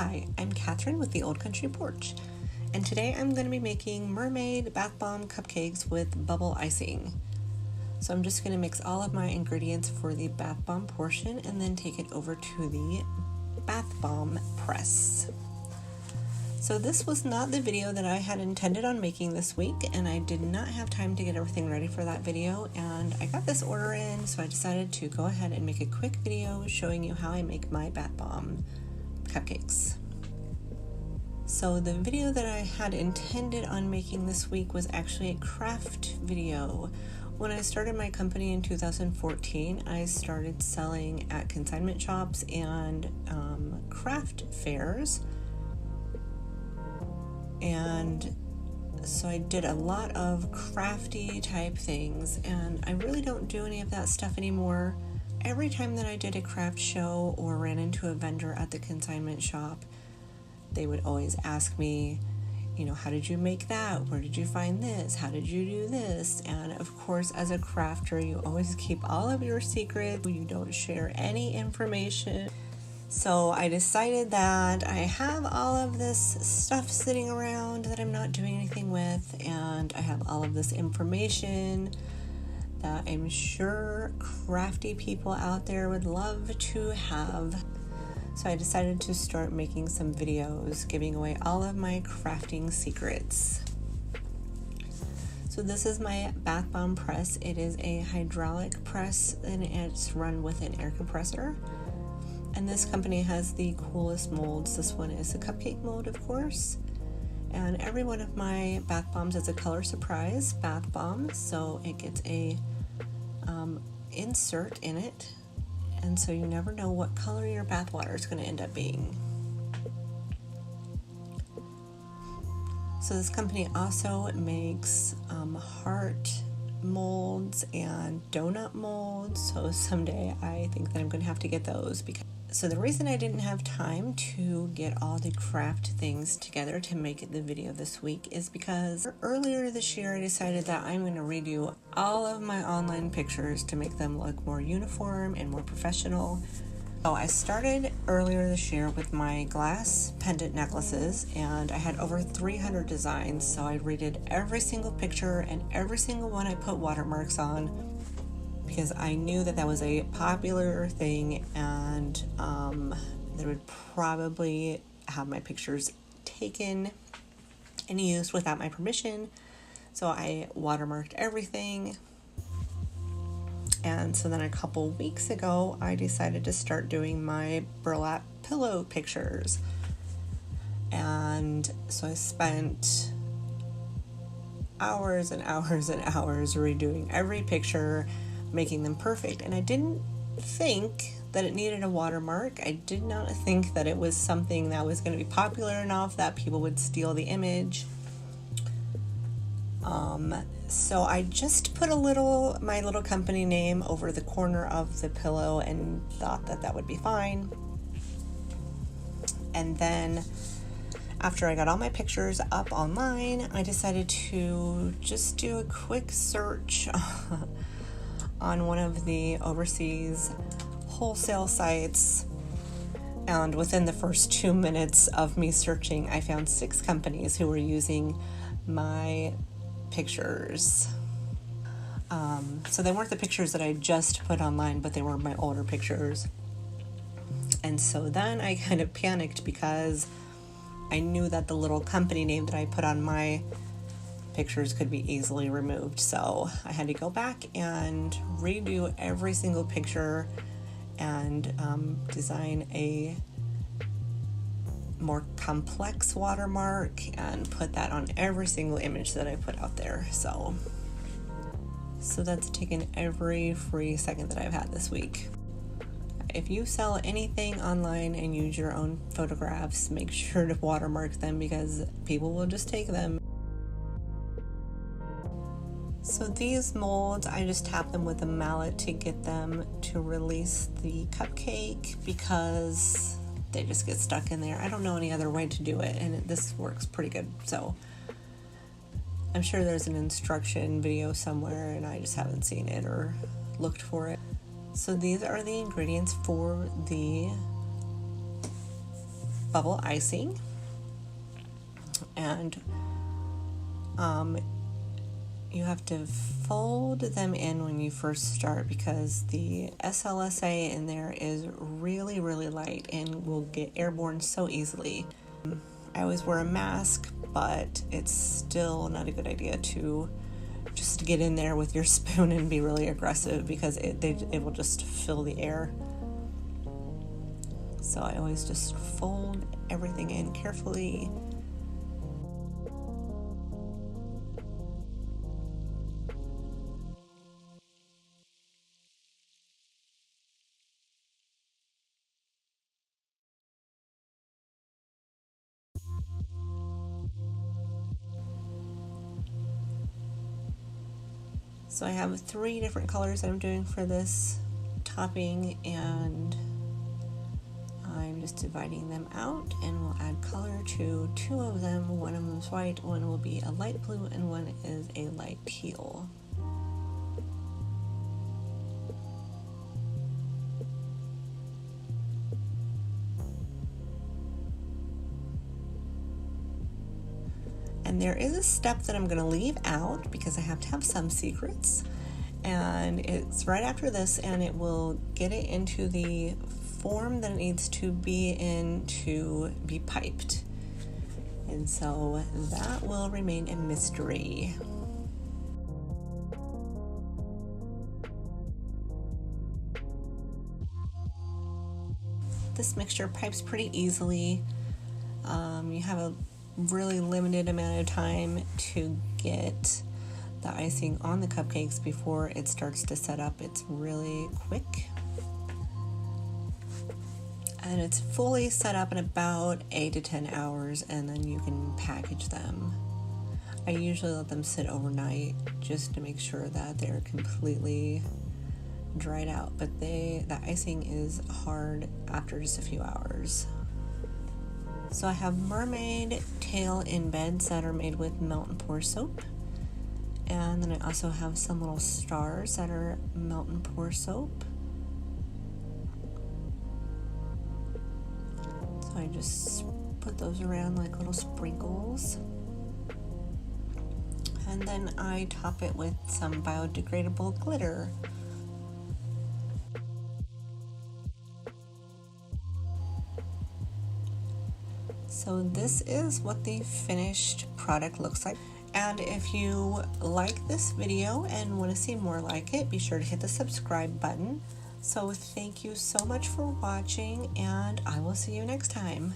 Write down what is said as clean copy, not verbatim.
Hi, I'm Catherine with the Old Country Porch, and today I'm going to be making Mermaid bath bomb cupcakes with bubble icing. So I'm just going to mix all of my ingredients for the bath bomb portion and then take it over to the bath bomb press. So this was not the video that I had intended on making this week, and I did not have time to get everything ready for that video, and I got this order in, so I decided to go ahead and make a quick video showing you how I make my bath bomb cupcakes. So the video that I had intended on making this week was actually a craft video. When I started my company in 2014, I started selling at consignment shops and craft fairs. And so I did a lot of crafty type things, and I really don't do any of that stuff anymore. Every time that I did a craft show or ran into a vendor at the consignment shop, they would always ask me, how did you make that? Where did you find this? How did you do this? And of course, as a crafter, you always keep all of your secrets. You don't share any information. So I decided that I have all of this stuff sitting around that I'm not doing anything with, and I have all of this information that I'm sure crafty people out there would love to have. So I decided to start making some videos giving away all of my crafting secrets. So this is my bath bomb press. It is a hydraulic press and it's run with an air compressor. And this company has the coolest molds. This one is a cupcake mold, of course. And every one of my bath bombs is a color surprise bath bomb, so it gets a insert in it, and so you never know what color your bath water is going to end up being. So this company also makes heart molds and donut molds, so someday I think that I'm going to have to get those. So the reason I didn't have time to get all the craft things together to make the video this week is because earlier this year I decided that I'm going to redo all of my online pictures to make them look more uniform and more professional. So I started earlier this year with my glass pendant necklaces, and I had over 300 designs, so I redid every single picture and every single one I put watermarks on, because I knew that that was a popular thing, and they would probably have my pictures taken and used without my permission. So I watermarked everything. And so then a couple weeks ago, I decided to start doing my burlap pillow pictures. And so I spent hours and hours and hours redoing every picture, making them perfect. And I didn't think that it needed a watermark. I did not think that it was something that was going to be popular enough that people would steal the image. So I just put my little company name over the corner of the pillow and thought that that would be fine. And then after I got all my pictures up online, I decided to just do a quick search on one of the overseas wholesale sites, and within the first 2 minutes of me searching, I found 6 companies who were using my pictures. So they weren't the pictures that I just put online, but they were my older pictures. And so then I kind of panicked because I knew that the little company name that I put on my pictures could be easily removed. So I had to go back and redo every single picture and design a more complex watermark and put that on every single image that I put out there. So that's taken every free second that I've had this week. If you sell anything online and use your own photographs, make sure to watermark them because people will just take them. So these molds, I just tap them with a mallet to get them to release the cupcake because they just get stuck in there. I don't know any other way to do it, and this works pretty good. So I'm sure there's an instruction video somewhere and I just haven't seen it or looked for it. So these are the ingredients for the bubble icing, and you have to fold them in when you first start because the SLSA in there is really, really light and will get airborne so easily. I always wear a mask, but it's still not a good idea to just get in there with your spoon and be really aggressive because it will just fill the air. So I always just fold everything in carefully. So I have 3 different colors that I'm doing for this topping, and I'm just dividing them out, and we'll add color to 2 of them. One of them is white, one will be a light blue, and one is a light teal. And there is a step that I'm going to leave out because I have to have some secrets, and it's right after this, and it will get it into the form that it needs to be in to be piped, and so that will remain a mystery. This mixture pipes pretty easily. You have a really limited amount of time to get the icing on the cupcakes before it starts to set up. It's really quick, and it's fully set up in about 8 to 10 hours, and then you can package them. I usually let them sit overnight just to make sure that they're completely dried out, but the icing is hard after just a few hours. So I have Mermaid tail embeds that are made with melt and pour soap, and then I also have some little stars that are melt and pour soap. So I just put those around like little sprinkles, and then I top it with some biodegradable glitter. So this is what the finished product looks like. And if you like this video and want to see more like it, be sure to hit the subscribe button. So thank you so much for watching, and I will see you next time.